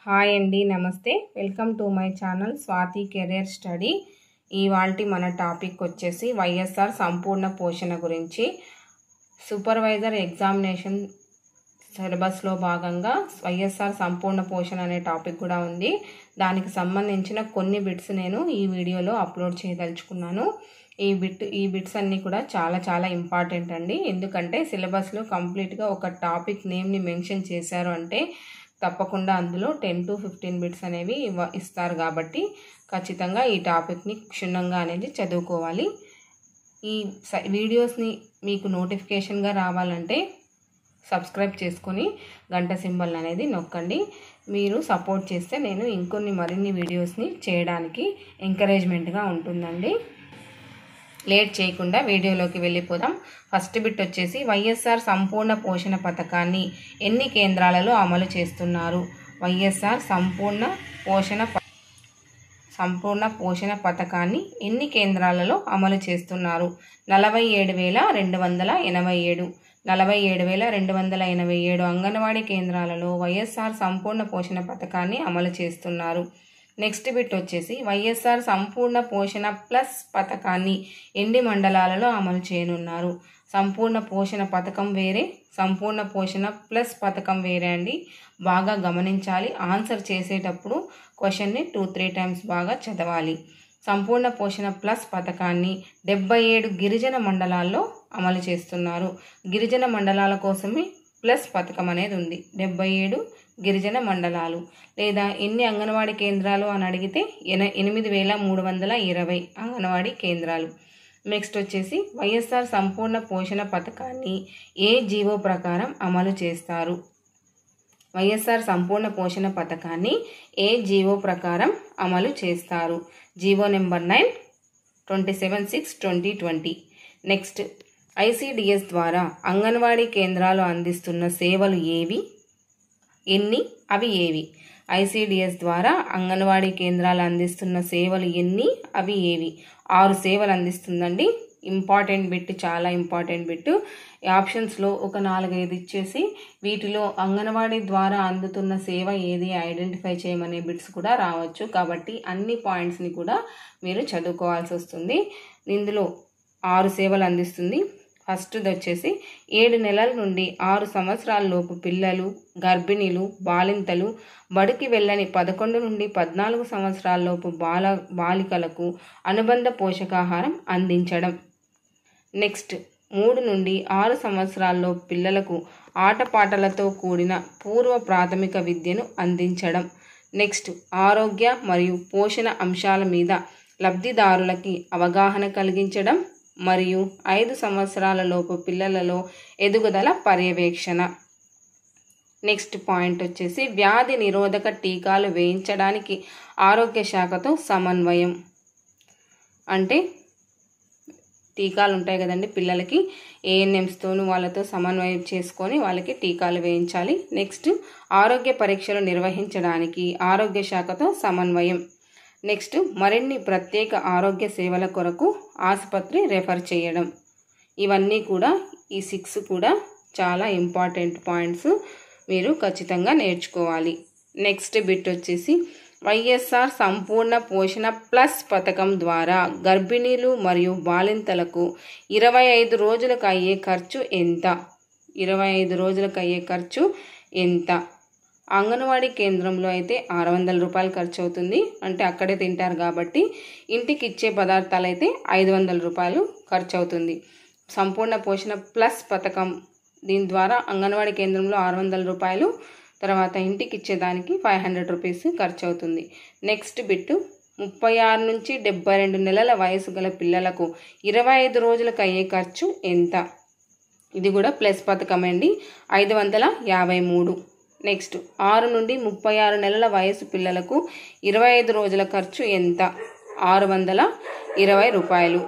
Hi అండి, నమస్తే. Welcome to my channel Swathi career study. ఇవాల్టి మన టాపిక్ వచ్చేసి వైఎస్ఆర్ సంపూర్ణ పోషణ గురించి. సూపర్వైజర్ ఎగ్జామినేషన్ సిలబస్లో భాగంగా వైఎస్ఆర్ సంపూర్ణ పోషణ అనే టాపిక్ కూడా ఉంది. దానికి సంబంధించిన కొన్ని బిట్స్ నేను ఈ వీడియోలో అప్లోడ్ చేయదలుచుకున్నాను. ఈ బిట్స్ అన్నీ కూడా చాలా ఇంపార్టెంట్ అండి. ఎందుకంటే సిలబస్లో కంప్లీట్గా ఒక టాపిక్ నేమ్ని మెన్షన్ చేశారు అంటే తప్పకుండా అందులో 10 to 15 బిట్స్ అనేవి ఇస్తారు. కాబట్టి ఖచ్చితంగా ఈ టాపిక్ని క్షుణ్ణంగా అనేది చదువుకోవాలి. ఈ వీడియోస్ని మీకు నోటిఫికేషన్గా రావాలంటే సబ్స్క్రైబ్ చేసుకొని గంట సింబల్ అనేది నొక్కండి. మీరు సపోర్ట్ చేస్తే నేను మరిన్ని వీడియోస్ని చేయడానికి ఎంకరేజ్మెంట్గా ఉంటుందండి. లేట్ చేయకుండా వీడియోలోకి వెళ్ళిపోదాం. ఫస్ట్ బిట్ వచ్చేసి వైఎస్ఆర్ సంపూర్ణ పోషణ పథకాన్ని ఎన్ని కేంద్రాలలో అమలు చేస్తున్నారు? వైఎస్ఆర్ సంపూర్ణ పోషణ పథకాన్ని ఎన్ని కేంద్రాలలో అమలు చేస్తున్నారు? 47,287 47,287 అంగన్వాడీ కేంద్రాలలో వైఎస్ఆర్ సంపూర్ణ పోషణ పథకాన్ని అమలు చేస్తున్నారు. నెక్స్ట్ బిట్ వచ్చేసి వైఎస్ఆర్ సంపూర్ణ పోషణ ప్లస్ పథకాన్ని ఎన్ని మండలాలలో అమలు చేయనున్నారు? సంపూర్ణ పోషణ పథకం వేరే, సంపూర్ణ పోషణ ప్లస్ పథకం వేరే అండి. బాగా గమనించాలి. ఆన్సర్ చేసేటప్పుడు క్వశ్చన్ని 2-3 టైమ్స్ బాగా చదవాలి. సంపూర్ణ పోషణ ప్లస్ పథకాన్ని 77 గిరిజన మండలాల్లో అమలు చేస్తున్నారు. గిరిజన మండలాల కోసమే ప్లస్ పథకం అనేది ఉంది. 77 గిరిజన మండలాలు. లేదా ఎన్ని అంగన్వాడీ కేంద్రాలు అని అడిగితే 8,320 అంగన్వాడీ కేంద్రాలు. నెక్స్ట్ వచ్చేసి వైఎస్ఆర్ సంపూర్ణ పోషణ పథకాన్ని ఏ జీవో ప్రకారం అమలు చేస్తారు? వైఎస్ఆర్ సంపూర్ణ పోషణ పథకాన్ని ఏ జీవో ప్రకారం అమలు చేస్తారు? GO number 9 27/6/2020. నెక్స్ట్ ఐసిడిఎస్ ద్వారా అంగన్వాడీ కేంద్రాలు అందిస్తున్న సేవలు ఏవి? ఎన్ని? అవి ఏవి? ఐసిడిఎస్ ద్వారా అంగన్వాడీ కేంద్రాలు అందిస్తున్న సేవలు ఎన్ని? అవి ఏవి? 6 సేవలు అందిస్తుందండి. ఇంపార్టెంట్ బిట్, చాలా ఇంపార్టెంట్ బిట్. ఆప్షన్స్లో ఒక 4-5 ఇచ్చేసి వీటిలో అంగన్వాడీ ద్వారా అందుతున్న సేవ ఏది ఐడెంటిఫై చేయమనే బిట్స్ కూడా రావచ్చు. కాబట్టి అన్ని పాయింట్స్ని కూడా మీరు చదువుకోవాల్సి వస్తుంది. ఇందులో 6 సేవలు అందిస్తుంది. ఫస్ట్ది వచ్చేసి 7 నెలల నుండి 6 సంవత్సరాల లోపు పిల్లలు, గర్భిణీలు, బాలింతలు, బడికి వెళ్ళని 11 నుండి 14 సంవత్సరాల లోపు బాలికలకు అనుబంధ పోషకాహారం అందించడం. నెక్స్ట్ 3 నుండి 6 సంవత్సరాల్లో పిల్లలకు ఆటపాటలతో కూడిన పూర్వ ప్రాథమిక విద్యను అందించడం. నెక్స్ట్ ఆరోగ్య మరియు పోషణ అంశాల మీద లబ్ధిదారులకి అవగాహన కలిగించడం మరియు 5 సంవత్సరాల లోపు పిల్లలలో ఎదుగుదల పర్యవేక్షణ. నెక్స్ట్ పాయింట్ వచ్చేసి వ్యాధి నిరోధక టీకాలు వేయించడానికి ఆరోగ్య శాఖతో సమన్వయం. అంటే టీకాలు ఉంటాయి కదండి పిల్లలకి, ఏఎన్ఎంస్తోనూ వాళ్ళతో సమన్వయం చేసుకొని వాళ్ళకి టీకాలు వేయించాలి. నెక్స్ట్ ఆరోగ్య పరీక్షలు నిర్వహించడానికి ఆరోగ్య శాఖతో సమన్వయం. నెక్స్ట్ మరిన్ని ప్రత్యేక ఆరోగ్య సేవల కొరకు ఆసుపత్రి రెఫర్ చేయడం. ఇవన్నీ కూడా ఈ 6 కూడా చాలా ఇంపార్టెంట్ పాయింట్స్, మీరు ఖచ్చితంగా నేర్చుకోవాలి. నెక్స్ట్ బిట్ వచ్చేసి వైఎస్ఆర్ సంపూర్ణ పోషణ ప్లస్ పథకం ద్వారా గర్భిణీలు మరియు బాలింతలకు 25 రోజులకు అయ్యే ఖర్చు ఎంత? 25 రోజులకు అయ్యే ఖర్చు ఎంత? అంగన్వాడీ కేంద్రంలో అయితే 600 రూపాయలు ఖర్చు అవుతుంది. అంటే అక్కడే తింటారు కాబట్టి. ఇంటికి ఇచ్చే పదార్థాలు అయితే 500 రూపాయలు ఖర్చు అవుతుంది. సంపూర్ణ పోషణ ప్లస్ పథకం దీని ద్వారా అంగన్వాడీ కేంద్రంలో 600 రూపాయలు, తర్వాత ఇంటికి ఇచ్చేదానికి 500 రూపీస్ ఖర్చు అవుతుంది. నెక్స్ట్ బిట్ 36 నుంచి 72 నెలల వయసు గల పిల్లలకు 25 రోజులకు అయ్యే ఖర్చు ఎంత? ఇది కూడా ప్లస్ పథకం అండి, 553. నెక్స్ట్ 6 నుండి 36 నెలల వయసు పిల్లలకు 25 రోజుల ఖర్చు ఎంత? 620 రూపాయలు.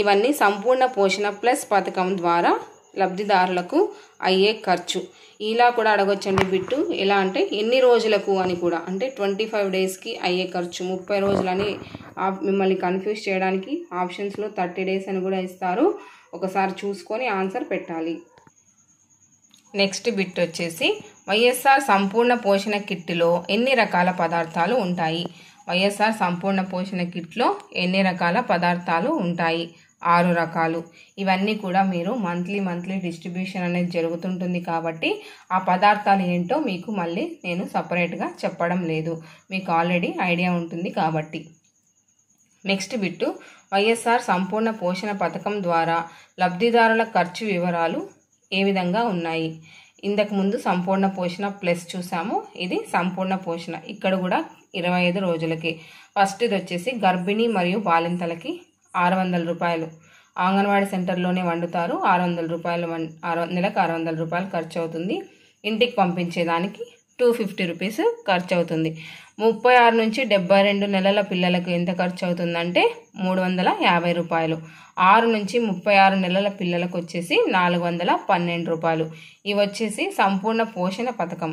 ఇవన్నీ సంపూర్ణ పోషణ ప్లస్ పథకం ద్వారా లబ్ధిదారులకు అయ్యే ఖర్చు. ఇలా కూడా అడగొచ్చండి బిట్టు. ఎలా అంటే ఎన్ని రోజులకు అని కూడా, అంటే 25 డేస్కి అయ్యే ఖర్చు, 30 రోజులని మిమ్మల్ని కన్ఫ్యూజ్ చేయడానికి ఆప్షన్స్లో 30 డేస్ అని కూడా ఇస్తారు. ఒకసారి చూసుకొని ఆన్సర్ పెట్టాలి. నెక్స్ట్ బిట్ వచ్చేసి వైఎస్ఆర్ సంపూర్ణ పోషణ కిట్లో ఎన్ని రకాల పదార్థాలు ఉంటాయి? వైఎస్ఆర్ సంపూర్ణ పోషణ కిట్లో ఎన్ని రకాల పదార్థాలు ఉంటాయి? 6 రకాలు. ఇవన్నీ కూడా మీరు మంత్లీ డిస్ట్రిబ్యూషన్ అనేది జరుగుతుంటుంది కాబట్టి ఆ పదార్థాలు ఏంటో మీకు మళ్ళీ నేను సపరేట్గా చెప్పడం లేదు, మీకు ఆల్రెడీ ఐడియా ఉంటుంది కాబట్టి. నెక్స్ట్ బిట్టు, వైఎస్ఆర్ సంపూర్ణ పోషణ పథకం ద్వారా లబ్ధిదారుల ఖర్చు వివరాలు ఏ విధంగా ఉన్నాయి? ఇంతకుముందు సంపూర్ణ పోషణ ప్లస్ చూసాము, ఇది సంపూర్ణ పోషణ. ఇక్కడ కూడా 25 రోజులకి. ఫస్ట్ ఇది వచ్చేసి గర్భిణీ మరియు బాలింతలకి 600 రూపాయలు. అంగన్వాడీ సెంటర్లోనే వండుతారు. 600 రూపాయలు నెలకు 600 రూపాయలు ఖర్చు అవుతుంది. ఇంటికి పంపించేదానికి 250 రూపీస్ ఖర్చు అవుతుంది. 36 నుంచి 72 నెలల పిల్లలకు ఎంత ఖర్చు అవుతుందంటే 350 రూపాయలు. 6 నుంచి 36 నెలల పిల్లలకు వచ్చేసి 412 రూపాయలు. ఇవి వచ్చేసి సంపూర్ణ పోషణ పథకం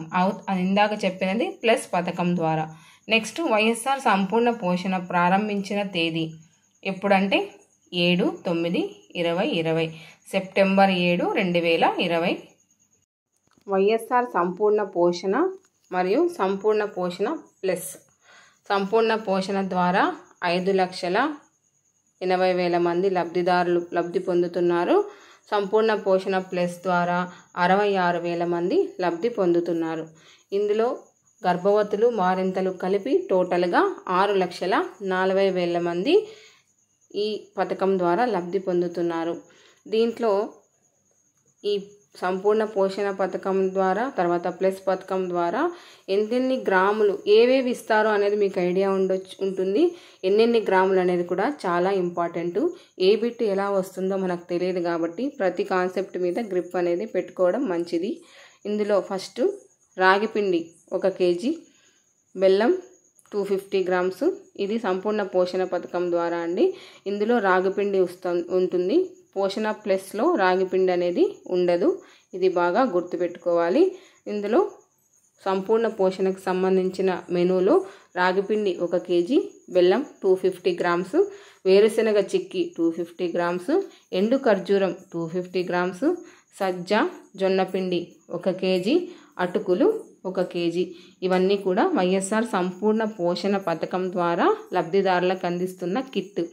ఇందాక చెప్పినది ప్లస్ పథకం ద్వారా. నెక్స్ట్, వైఎస్ఆర్ సంపూర్ణ పోషణ ప్రారంభించిన తేదీ ఎప్పుడంటే 7/9/2020, సెప్టెంబర్ 7, 2020. వైఎస్ఆర్ సంపూర్ణ పోషణ మరియు సంపూర్ణ పోషణ ప్లస్. సంపూర్ణ పోషణ ద్వారా 5,80,000 మంది లబ్ధిదారులు లబ్ధి పొందుతున్నారు. సంపూర్ణ పోషణ ప్లస్ ద్వారా 66,000 మంది లబ్ధి పొందుతున్నారు. ఇందులో గర్భవతులు వారింతలు కలిపి టోటల్గా 6,40,000 మంది ఈ పథకం ద్వారా లబ్ధి పొందుతున్నారు. దీంట్లో ఈ సంపూర్ణ పోషణ పథకం ద్వారా తర్వాత ప్లస్ పథకం ద్వారా ఎన్నెన్ని గ్రాములు ఏవేవి ఇస్తారో అనేది మీకు ఐడియా ఉంటుంది. ఎన్నెన్ని గ్రాములు అనేది కూడా చాలా ఇంపార్టెంట్. ఏ బిట్ ఎలా వస్తుందో మనకు తెలియదు కాబట్టి ప్రతి కాన్సెప్ట్ మీద గ్రిప్ అనేది పెట్టుకోవడం మంచిది. ఇందులో ఫస్ట్ రాగిపిండి 1 కేజీ, బెల్లం 250 గ్రామ్స్. ఇది సంపూర్ణ పోషణ పథకం ద్వారా అండి. ఇందులో రాగిపిండి ఉంటుంది. పోషణ ప్లస్లో రాగిపిండి అనేది ఉండదు, ఇది బాగా గుర్తుపెట్టుకోవాలి. ఇందులో సంపూర్ణ పోషణకు సంబంధించిన మెనూలో రాగిపిండి 1 కేజీ, బెల్లం 250 గ్రామ్స్, వేరుశెనగ చిక్కి 250 గ్రామ్స్, ఎండు ఖర్జూరం 250 గ్రామ్స్, సజ్జ జొన్నపిండి 1 కేజీ, అటుకులు 1 కేజీ. ఇవన్నీ కూడా వైఎస్ఆర్ సంపూర్ణ పోషణ పథకం ద్వారా లబ్ధిదారులకు అందిస్తున్న కిట్.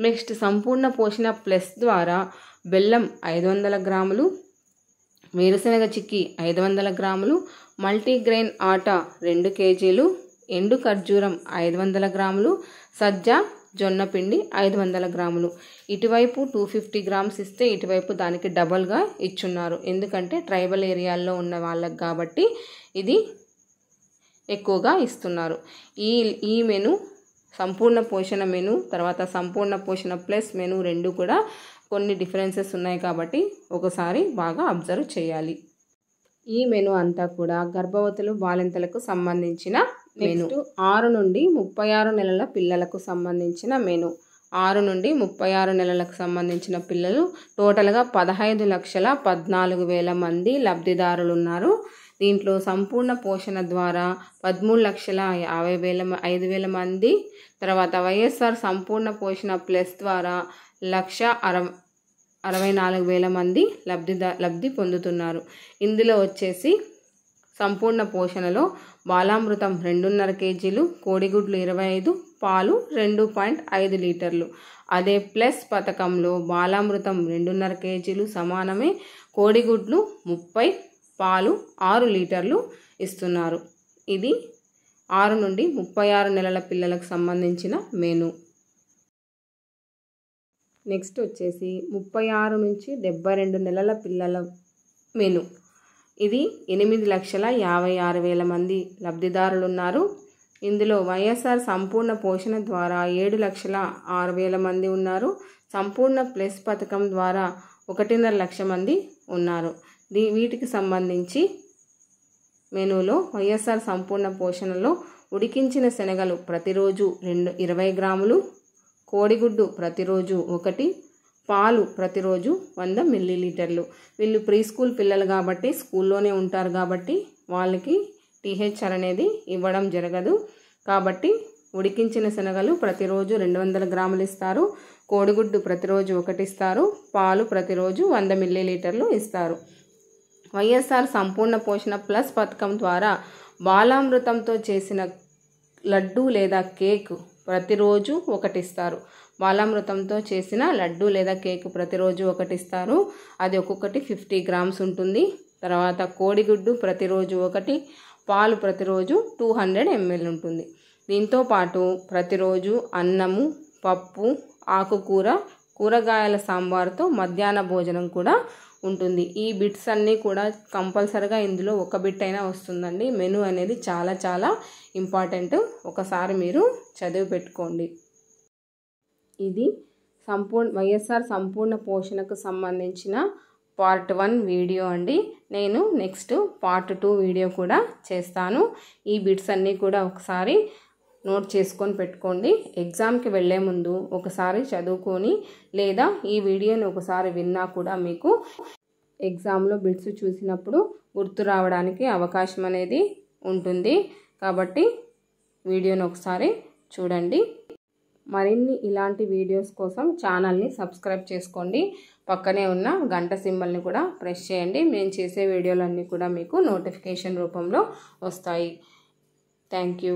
నెక్స్ట్, సంపూర్ణ పోషణ ప్లస్ ద్వారా బెల్లం 500 గ్రాములు, వేరుశెనగ చిక్కి 500 గ్రాములు, మల్టీగ్రెయిన్ ఆటా 2 కేజీలు, ఎండు ఖర్జూరం 500 గ్రాములు, సజ్జ జొన్నపిండి 500 గ్రాములు. ఇటువైపు 250 గ్రామ్స్ ఇస్తే ఇటువైపు దానికి డబల్గా ఇచ్చున్నారు. ఎందుకంటే ట్రైబల్ ఏరియాల్లో ఉన్న వాళ్ళకి కాబట్టి ఇది ఎక్కువగా ఇస్తున్నారు. ఈ మెను సంపూర్ణ పోషణ మెను తర్వాత సంపూర్ణ పోషణ ప్లస్ మెను రెండు కూడా కొన్ని డిఫరెన్సెస్ ఉన్నాయి కాబట్టి ఒకసారి బాగా అబ్జర్వ్ చేయాలి. ఈ మెను అంతా కూడా గర్భవతులు బాలింతలకు సంబంధించిన మెను. 6 నుండి 36 నెలల పిల్లలకు సంబంధించిన మెను. 6 నుండి 36 నెలలకు సంబంధించిన పిల్లలు టోటల్గా 15,14,000 మంది లబ్ధిదారులు ఉన్నారు. దీంట్లో సంపూర్ణ పోషణ ద్వారా 13,50,000 మంది, తర్వాత వైఎస్ఆర్ సంపూర్ణ పోషణ ప్లస్ ద్వారా 1,64,000 మంది లబ్ధి పొందుతున్నారు. ఇందులో వచ్చేసి సంపూర్ణ పోషణలో బాలామృతం 2.5 కేజీలు, కోడిగుడ్లు 25, పాలు 2.5 లీటర్లు. అదే ప్లస్ పథకంలో బాలామృతం 2.5 కేజీలు సమానమే, కోడిగుడ్లు 30, పాలు 6 లీటర్లు ఇస్తున్నారు. ఇది 6 నుండి 36 నెలల పిల్లలకు సంబంధించిన మెను. నెక్స్ట్ వచ్చేసి 36 నుంచి 72 నెలల పిల్లల మెను. ఇది 8,56,000 మంది లబ్ధిదారులు ఉన్నారు. ఇందులో వైఎస్ఆర్ సంపూర్ణ పోషణ ద్వారా 7,06,000 మంది ఉన్నారు. సంపూర్ణ ప్లస్ పథకం ద్వారా 1.5 లక్ష మంది ఉన్నారు. వీటికి సంబంధించి మెనూలో వైఎస్ఆర్ సంపూర్ణ పోషణలో ఉడికించిన శనగలు ప్రతిరోజు 20 గ్రాములు, కోడిగుడ్డు ప్రతిరోజు 1, పాలు ప్రతిరోజు 100 మిల్లీలీటర్లు. వీళ్ళు ప్రీ స్కూల్ పిల్లలు కాబట్టి స్కూల్లోనే ఉంటారు కాబట్టి వాళ్ళకి టీహెచ్ఆర్ అనేది ఇవ్వడం జరగదు. కాబట్టి ఉడికించిన శనగలు ప్రతిరోజు 200 గ్రాములు ఇస్తారు, కోడిగుడ్డు ప్రతిరోజు 1 ఇస్తారు, పాలు ప్రతిరోజు 100 మిల్లీలీటర్లు ఇస్తారు. వైఎస్ఆర్ సంపూర్ణ పోషణ ప్లస్ పథకం ద్వారా బాలామృతంతో చేసిన లడ్డు లేదా కేక్ ప్రతిరోజు ఒకటి ఇస్తారు. బాలామృతంతో చేసిన లడ్డు లేదా కేక్ ప్రతిరోజు ఒకటి ఇస్తారు. అది ఒక్కొక్కటి 50 గ్రామ్స్ ఉంటుంది. తర్వాత కోడిగుడ్డు ప్రతిరోజు ఒకటి, పాలు ప్రతిరోజు 200 ml ఉంటుంది. దీంతో పాటు ప్రతిరోజు అన్నము, పప్పు, ఆకుకూర, కూరగాయల సాంబార్తో మధ్యాహ్న భోజనం కూడా ఉంటుంది. ఈ బిట్స్ అన్నీ కూడా కంపల్సరిగా ఇందులో ఒక బిట్ అయినా వస్తుందండి. మెనూ అనేది చాలా చాలా ఇంపార్టెంట్. ఒకసారి మీరు చదివి పెట్టుకోండి. ఇది వైఎస్ఆర్ సంపూర్ణ పోషణకు సంబంధించిన పార్ట్ 1 వీడియో అండి. నేను నెక్స్ట్ పార్ట్ 2 వీడియో కూడా చేస్తాను. ఈ బిట్స్ అన్నీ కూడా ఒకసారి నోట్ చేసుకొని పెట్టుకోండి. ఎగ్జామ్కి వెళ్ళే ముందు ఒకసారి చదువుకొని లేదా ఈ వీడియోని ఒకసారి విన్నా కూడా మీకు ఎగ్జామ్లో బిట్స్ చూసినప్పుడు గుర్తు రావడానికి అవకాశం అనేది ఉంటుంది. కాబట్టి వీడియోని ఒకసారి చూడండి. మరిన్ని ఇలాంటి వీడియోస్ కోసం ఛానల్ని సబ్స్క్రైబ్ చేసుకోండి. పక్కనే ఉన్న గంట సింబల్ని కూడా ప్రెస్ చేయండి. నేను చేసే వీడియోలన్నీ కూడా మీకు నోటిఫికేషన్ రూపంలో వస్తాయి. Thank you.